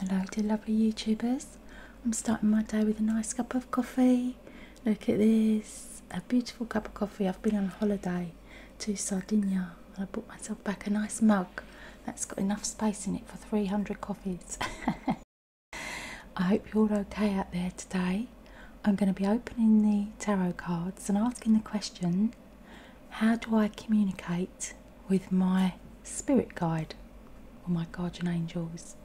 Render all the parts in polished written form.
Hello dear lovely YouTubers. I'm starting my day with a nice cup of coffee. Look at this, a beautiful cup of coffee. I've been on holiday to Sardinia and I bought myself back a nice mug that's got enough space in it for 300 coffees. I hope you're all okay out there today. I'm going to be opening the tarot cards and asking the question, how do I communicate with my spirit guide or my guardian angels?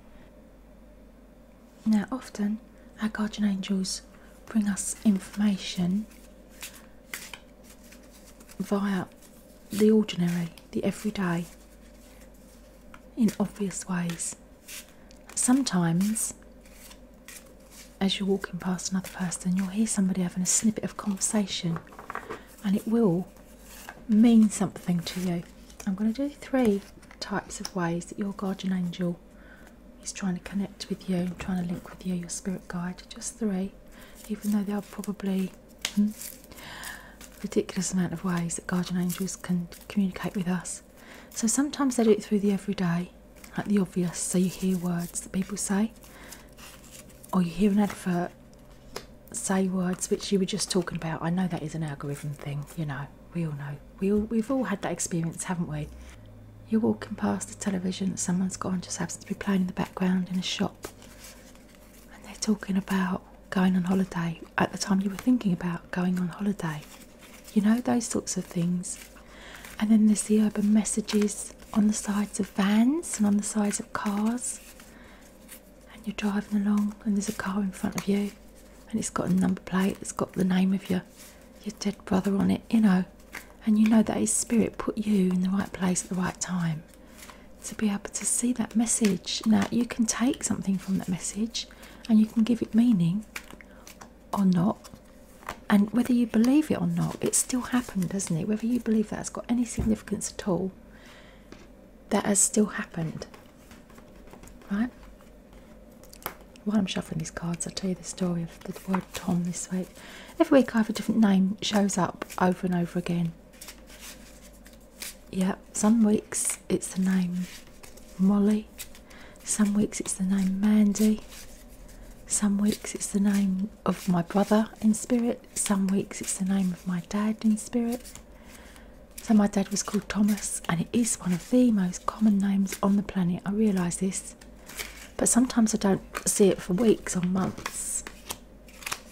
Now often our guardian angels bring us information via the ordinary, the everyday, in obvious ways. Sometimes as you're walking past another person, you'll hear somebody having a snippet of conversation and it will mean something to you. I'm going to do 3 types of ways that your guardian angel is trying to connect with you, trying to link with you, your spirit guide. Just 3, even though there are probably ridiculous amount of ways that guardian angels can communicate with us. So sometimes they do it through the everyday, like the obvious, so you hear words that people say, or you hear an advert say words which you were just talking about. I know that is an algorithm thing, you know, we all know. We've all had that experience, haven't we? You're walking past the television that someone's got on, just happens to be playing in the background in a shop, and they're talking about going on holiday at the time you were thinking about going on holiday. You know, those sorts of things. And then there's the urban messages on the sides of vans and on the sides of cars. And you're driving along and there's a car in front of you and it's got a number plate, it's got the name of your dead brother on it, you know. And you know that his spirit put you in the right place at the right time to be able to see that message. Now, you can take something from that message and you can give it meaning or not. And whether you believe it or not, it's still happened, doesn't it? Whether you believe that has got any significance at all, that has still happened. Right? While I'm shuffling these cards, I'll tell you the story of the word Tom this week. Every week I have a different name shows up over and over again. Yeah, some weeks it's the name Molly, some weeks it's the name Mandy, some weeks it's the name of my brother in spirit, some weeks it's the name of my dad in spirit. So my dad was called Thomas, and it is one of the most common names on the planet. I realise this, but sometimes I don't see it for weeks or months.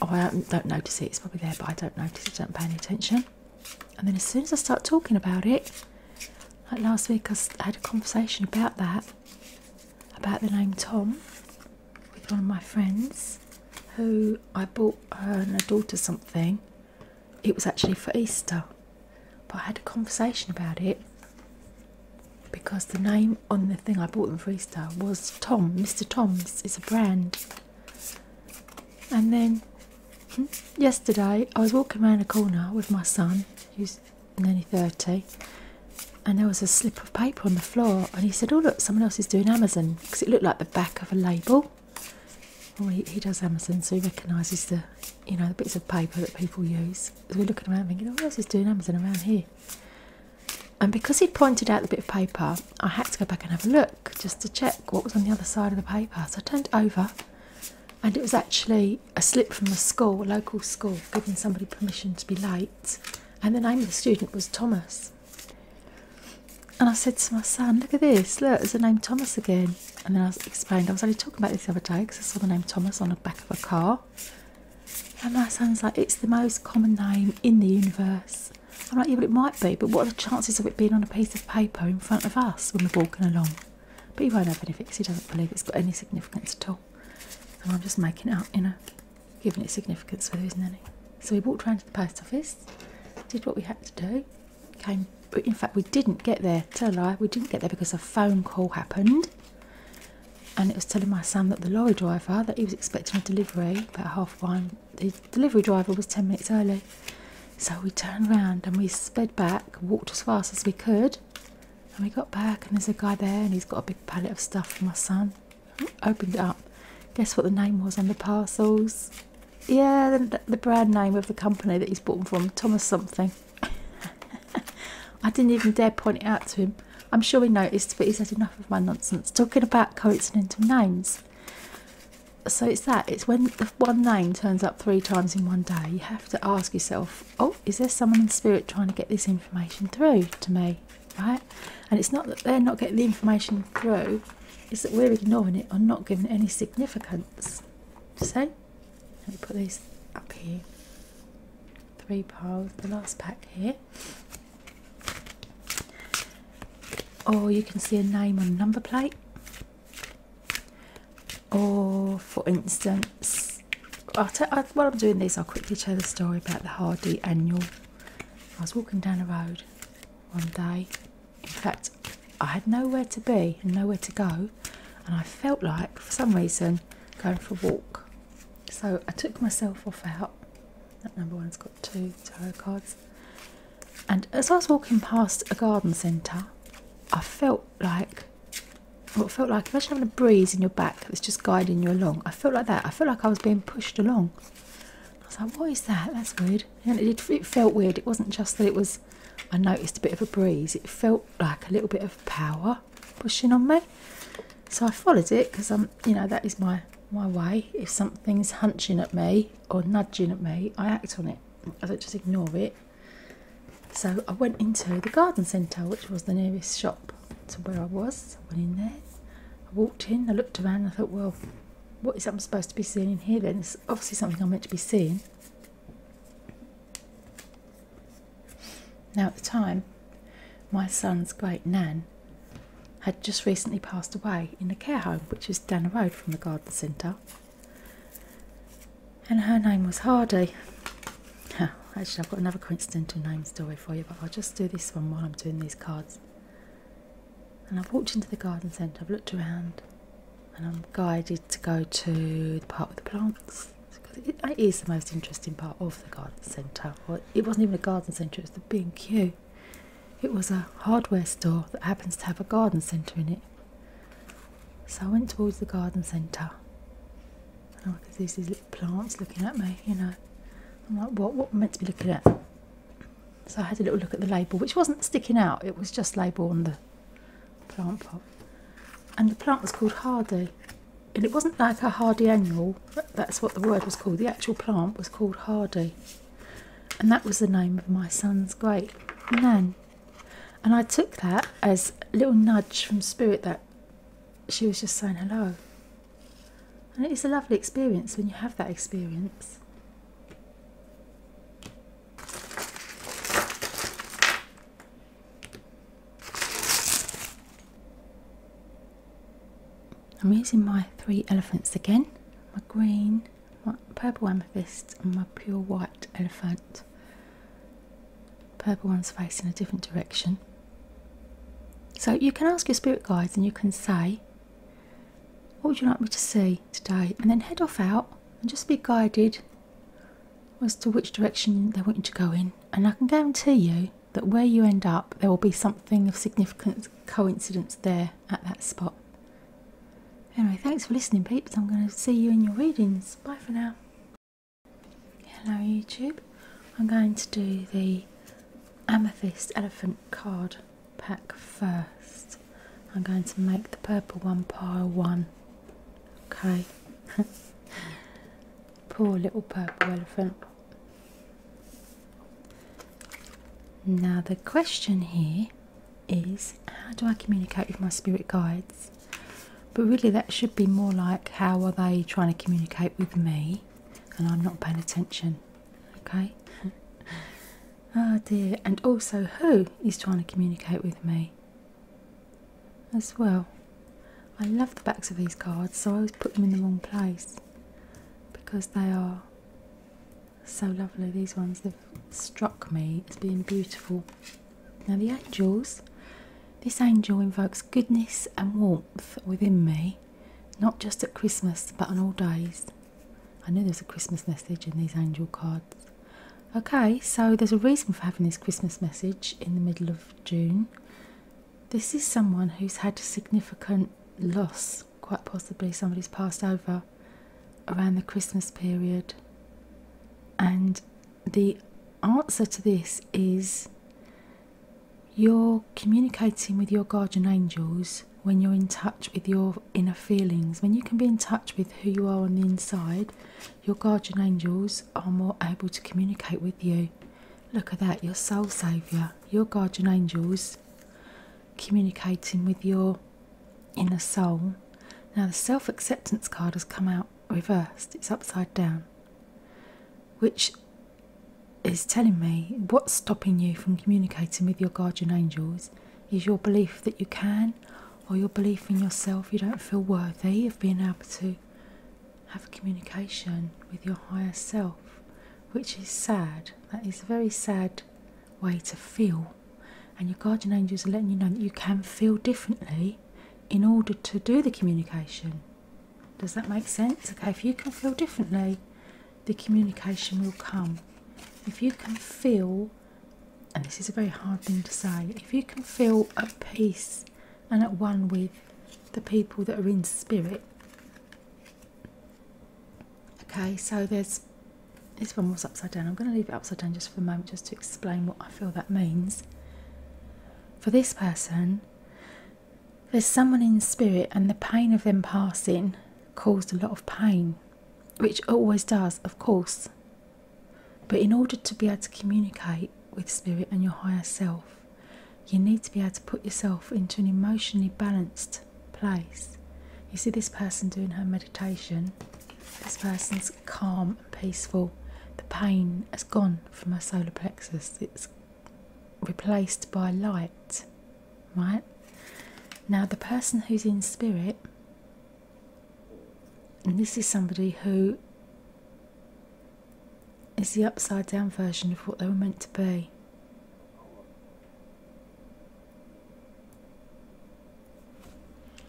Oh, I don't notice it, it's probably there, but I don't notice it, don't pay any attention. And then as soon as I start talking about it, like last week I had a conversation about that, about the name Tom, with one of my friends, who I bought her and her daughter something. It was actually for Easter, but I had a conversation about it because the name on the thing I bought them for Easter was Tom. Mr. Tom's is a brand. And then yesterday I was walking around a corner with my son, who's nearly 30, and there was a slip of paper on the floor, and he said, oh look, someone else is doing Amazon, because it looked like the back of a label. Well, he does Amazon, so he recognises the, you know, the bits of paper that people use. So we're looking around thinking, oh, who else is doing Amazon around here? And because he'd pointed out the bit of paper, I had to go back and have a look just to check what was on the other side of the paper. So I turned it over, and it was actually a slip from a school, a local school, giving somebody permission to be late, and the name of the student was Thomas. And I said to my son, look at this, look, there's the name Thomas again. And then I explained, I was only talking about this the other day because I saw the name Thomas on the back of a car. And my son's like, it's the most common name in the universe. I'm like, yeah, but it might be, but what are the chances of it being on a piece of paper in front of us when we're walking along? But he won't have anything because he doesn't believe it's got any significance at all. And I'm just making it up, you know, giving it significance where there isn't any. So we walked round to the post office, did what we had to do, came. But in fact, we didn't get there, tell a lie, we didn't get there because a phone call happened. And it was telling my son that the lorry driver, that he was expecting a delivery about 1:30. The delivery driver was 10 minutes early. So we turned round and we sped back, walked as fast as we could. And we got back and there's a guy there and he's got a big pallet of stuff for my son. Opened it up. Guess what the name was on the parcels? Yeah, the brand name of the company that he's bought them from, Thomas something. I didn't even dare point it out to him. I'm sure he noticed, but he's had enough of my nonsense talking about coincidental names. So it's that. It's when the one name turns up 3 times in one day, you have to ask yourself, oh, is there someone in spirit trying to get this information through to me, right? And it's not that they're not getting the information through, it's that we're ignoring it or not giving it any significance. See? Let me put these up here. 3 piles, the last pack here. Or you can see a name on a number plate. Or, for instance, while I'm doing this, I'll quickly tell the story about the Hardy Annual. I was walking down the road one day. In fact, I had nowhere to be and nowhere to go, and I felt like, for some reason, going for a walk. So I took myself off out. That number one's got 2 tarot cards. And as I was walking past a garden centre, I felt like, imagine having a breeze in your back that's just guiding you along. I felt like that. I felt like I was being pushed along. I was like, what is that? That's weird. And it felt weird. It wasn't just that I noticed a bit of a breeze. It felt like a little bit of power pushing on me. So I followed it because that is my way. If something's hunching at me or nudging at me, I act on it. I don't just ignore it. So I went into the garden centre, which was the nearest shop to where I was. I went in there, I walked in, I looked around, and I thought, well, what is I'm supposed to be seeing in here then? It's obviously something I'm meant to be seeing. Now at the time, my son's great nan had just recently passed away in a care home, which was down the road from the garden centre. And her name was Hardy. Actually, I've got another coincidental name story for you, but I'll just do this one while I'm doing these cards. And I've walked into the garden centre, I've looked around, and I'm guided to go to the part with the plants. It is the most interesting part of the garden centre. Well, it wasn't even a garden centre, it was the B&Q. It was a hardware store that happens to have a garden centre in it. So I went towards the garden centre, and I could see these little plants looking at me, I'm like, what am I meant to be looking at? So I had a little look at the label, which wasn't sticking out, it was just label on the plant pot. And the plant was called Hardy. And it wasn't like a Hardy Annual, that's what the word was called. The actual plant was called Hardy. And that was the name of my son's great nan. And I took that as a little nudge from spirit that she was just saying hello. And it is a lovely experience when you have that experience. I'm using my 3 elephants again, my green, my purple amethyst and my pure white elephant. Purple one's facing a different direction. So you can ask your spirit guides and you can say, what would you like me to see today? And then head off out and just be guided as to which direction they want you to go in. And I can guarantee you that where you end up, there will be something of significant coincidence there at that spot. Anyway, thanks for listening, peeps. I'm going to see you in your readings. Bye for now. Hello, YouTube. I'm going to do the Amethyst Elephant card pack first. I'm going to make the purple one pile 1. Okay. Poor little purple elephant. Now the question here is, how do I communicate with my spirit guides? But really that should be more like, how are they trying to communicate with me and I'm not paying attention, okay? Oh dear, and also who is trying to communicate with me as well. I love the backs of these cards, so I always put them in the wrong place because they are so lovely. These ones, they've struck me as being beautiful. Now the angels, this angel invokes goodness and warmth within me, not just at Christmas but on all days. I knew there was a Christmas message in these angel cards. Okay, so there's a reason for having this Christmas message in the middle of June. This is someone who's had significant loss, quite possibly somebody's passed over around the Christmas period. And the answer to this is, you're communicating with your guardian angels when you're in touch with your inner feelings. When you can be in touch with who you are on the inside, your guardian angels are more able to communicate with you. Look at that, your soul saviour, your guardian angels communicating with your inner soul. Now the self-acceptance card has come out reversed, it's upside down, which is telling me what's stopping you from communicating with your guardian angels is your belief that you can, or your belief in yourself. You don't feel worthy of being able to have communication with your higher self, which is sad. That is a very sad way to feel, and your guardian angels are letting you know that you can feel differently in order to do the communication. Does that make sense? Okay, if you can feel differently, the communication will come. If you can feel, and this is a very hard thing to say, if you can feel at peace and at one with the people that are in spirit. Okay, so there's, this one was upside down. I'm going to leave it upside down just for a moment, just to explain what I feel that means. For this person, there's someone in spirit, and the pain of them passing caused a lot of pain, which it always does, of course. But in order to be able to communicate with spirit and your higher self, you need to be able to put yourself into an emotionally balanced place. You see this person doing her meditation, this person's calm and peaceful. The pain has gone from her solar plexus. It's replaced by light, right? Now the person who's in spirit, and this is somebody who is the upside down version of what they were meant to be.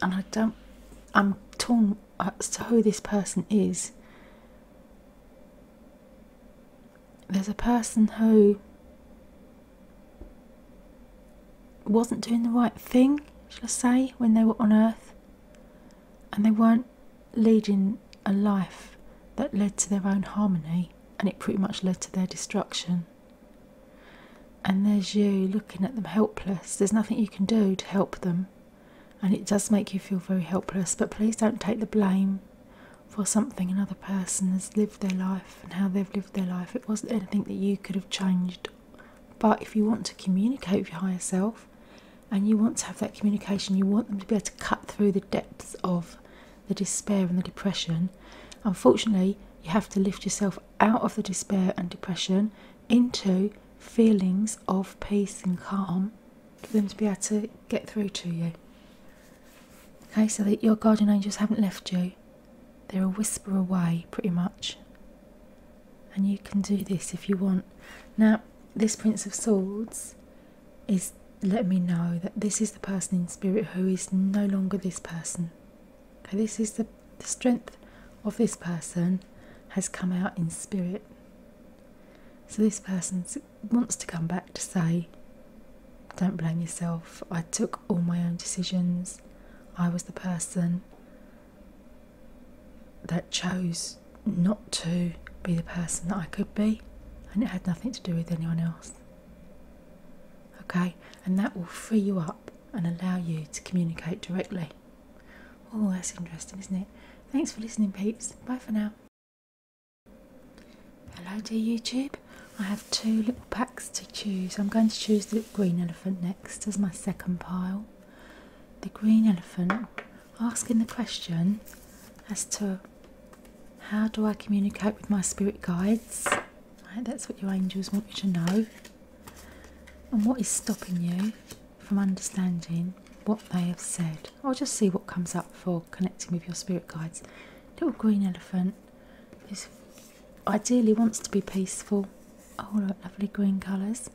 And I'm torn as to who this person is. There's a person who wasn't doing the right thing, shall I say, when they were on Earth, and they weren't leading a life that led to their own harmony, and it pretty much led to their destruction. And there's you looking at them helpless. There's nothing you can do to help them, and it does make you feel very helpless. But please don't take the blame for something another person has lived their life and how they've lived their life. It wasn't anything that you could have changed. But if you want to communicate with your higher self, and you want to have that communication, you want them to be able to cut through the depths of the despair and the depression, unfortunately you have to lift yourself out of the despair and depression into feelings of peace and calm for them to be able to get through to you. Okay, so that your guardian angels haven't left you. They're a whisper away, pretty much. And you can do this if you want. Now, this Prince of Swords is letting me know that this is the person in spirit who is no longer this person. Okay, this is the strength of this person has come out in spirit. So this person wants to come back to say, don't blame yourself. I took all my own decisions. I was the person that chose not to be the person that I could be, and it had nothing to do with anyone else. Okay, and that will free you up and allow you to communicate directly. Oh, that's interesting, isn't it? Thanks for listening, peeps. Bye for now. Hello, dear YouTube. I have 2 little packs to choose. I'm going to choose the green elephant next as my second pile. The green elephant, asking the question as to how do I communicate with my spirit guides. Right, that's what your angels want you to know. And what is stopping you from understanding what they have said. I'll just see what comes up for connecting with your spirit guides. Little green elephant is ideally wants to be peaceful. Oh, look, lovely green colours.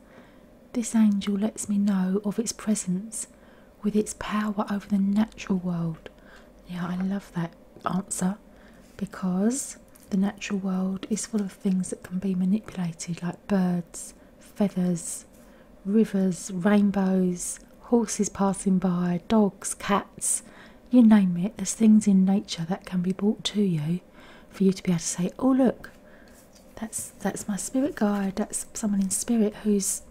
This angel lets me know of its presence with its power over the natural world. Yeah, I love that answer, because the natural world is full of things that can be manipulated, like birds, feathers, rivers, rainbows, horses passing by, dogs, cats, you name it. There's things in nature that can be brought to you for you to be able to say, oh look, that's my spirit guide, that's someone in spirit who's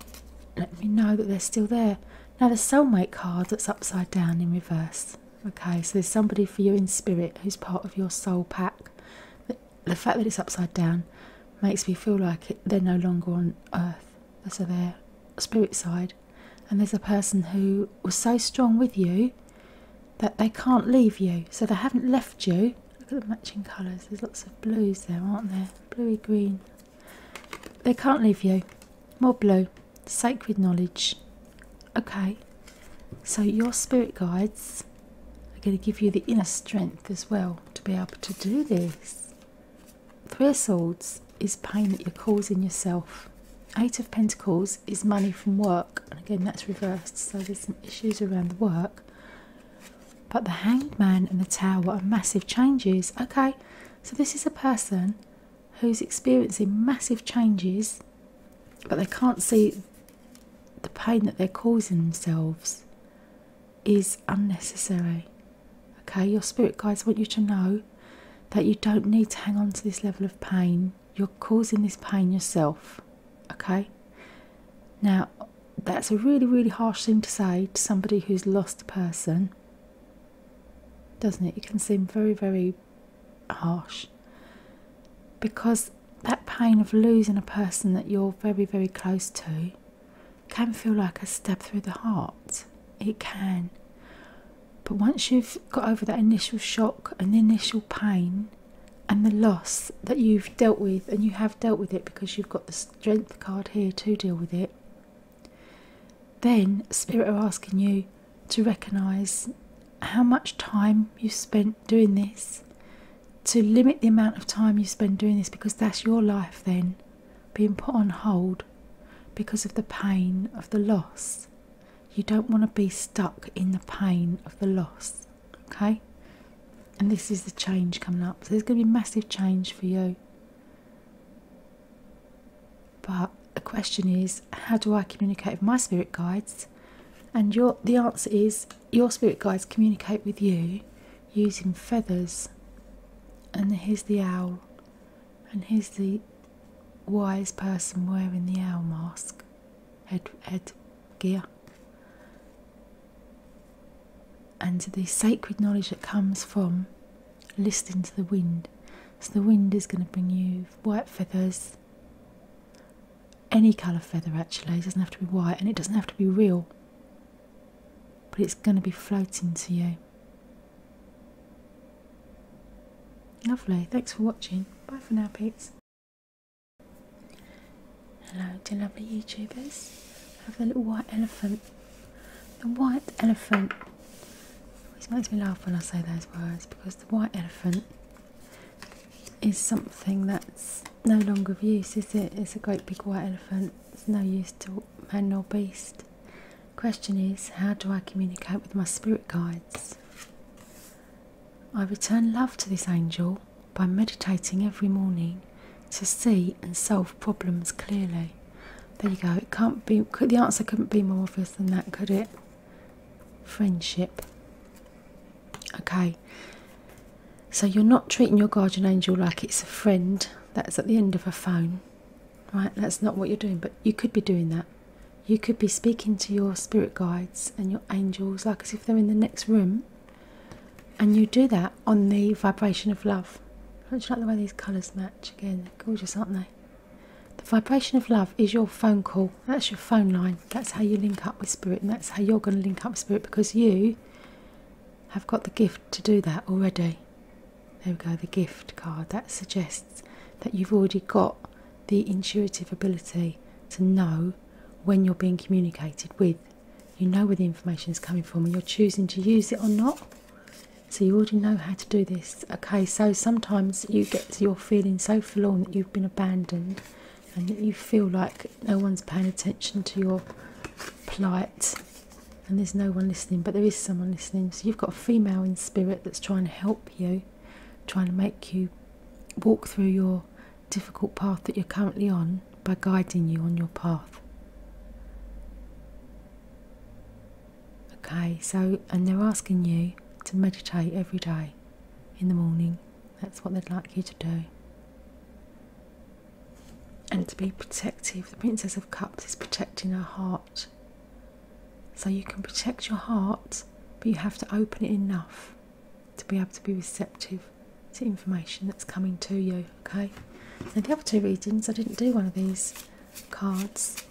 letting me know that they're still there. Now the Soulmate card that's upside down in reverse. Okay, so there's somebody for you in spirit who's part of your soul pack. The fact that it's upside down makes me feel like they're no longer on earth. So they're spirit side. And there's a person who was so strong with you that they can't leave you. So they haven't left you. Look at the matching colours. There's lots of blues there, aren't there? Bluey green. They can't leave you. More blue. Sacred knowledge. Okay. So your spirit guides are going to give you the inner strength as well to be able to do this. Three of Swords is pain that you're causing yourself. Eight of Pentacles is money from work. And again, that's reversed. So there's some issues around the work. But the Hanged Man and the Tower are massive changes. Okay, so this is a person who's experiencing massive changes, but they can't see the pain that they're causing themselves is unnecessary. Okay, your spirit guides want you to know that you don't need to hang on to this level of pain. You're causing this pain yourself. Okay, now that's a really, really harsh thing to say to somebody who's lost a person, doesn't it? It can seem very, very harsh, because that pain of losing a person that you're very, very close to can feel like a stab through the heart. It can. But once you've got over that initial shock and the initial pain and the loss that you've dealt with, and you have dealt with it because you've got the Strength card here to deal with it, then Spirit are asking you to recognise how much time you spent doing this, to limit the amount of time you spend doing this, because that's your life then being put on hold because of the pain of the loss. You don't want to be stuck in the pain of the loss. Okay? And this is the change coming up. So there's going to be massive change for you. But the question is, how do I communicate with my spirit guides? And the answer is, your spirit guides communicate with you using feathers. And here's the owl. And here's the wise person wearing the owl mask. Head gear. And the sacred knowledge that comes from listening to the wind. So the wind is going to bring you white feathers. Any colour feather actually. It doesn't have to be white, and it doesn't have to be real. But it's going to be floating to you. Lovely. Thanks for watching. Bye for now, peeps. Hello, dear lovely YouTubers. I have the little white elephant. The white elephant. It makes me laugh when I say those words, because the white elephant is something that's no longer of use, is it? It's a great big white elephant. It's no use to man nor beast. Question is, how do I communicate with my spirit guides? I return love to this angel by meditating every morning to see and solve problems clearly. There you go. It can't be. The answer couldn't be more obvious than that, could it? Friendship. Okay. So you're not treating your guardian angel like it's a friend that's at the end of a phone, right? That's not what you're doing, but you could be doing that. You could be speaking to your spirit guides and your angels like as if they're in the next room, and you do that on the vibration of love. Don't you like the way these colours match? Again, they're gorgeous, aren't they? The vibration of love is your phone call. That's your phone line. That's how you link up with spirit, and that's how you're going to link up with spirit, because you have got the gift to do that already. There we go, the gift card. That suggests that you've already got the intuitive ability to know when you're being communicated with. You know where the information is coming from, and you're choosing to use it or not. So you already know how to do this. Okay, so sometimes you're feeling so forlorn that you've been abandoned, and that you feel like no one's paying attention to your plight, and there's no one listening, but there is someone listening. So you've got a female in spirit that's trying to help you, trying to make you walk through your difficult path that you're currently on by guiding you on your path. Okay, so, and they're asking you to meditate every day in the morning. That's what they'd like you to do. And to be protective. The Princess of Cups is protecting her heart. So you can protect your heart, but you have to open it enough to be able to be receptive to information that's coming to you, okay? Now the other two readings, I didn't do one of these cards,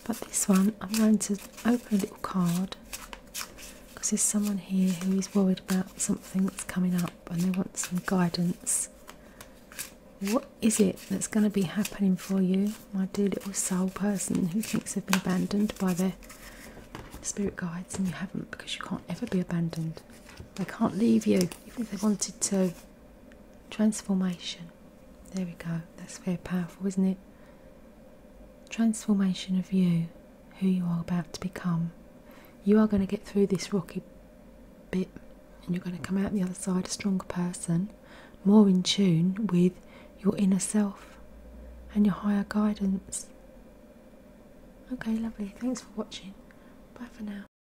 but this one I'm going to open a little card because there's someone here who is worried about something that's coming up and they want some guidance. What is it that's going to be happening for you, my dear little soul person who thinks they've been abandoned by their spirit guides, and you haven't, because you can't ever be abandoned. They can't leave you, even if they wanted to. Transformation. There we go. That's very powerful, isn't it? Transformation of you, who you are about to become. You are going to get through this rocky bit, and you're going to come out the other side a stronger person, more in tune with your inner self and your higher guidance. Okay, lovely. Thanks for watching. Bye for now.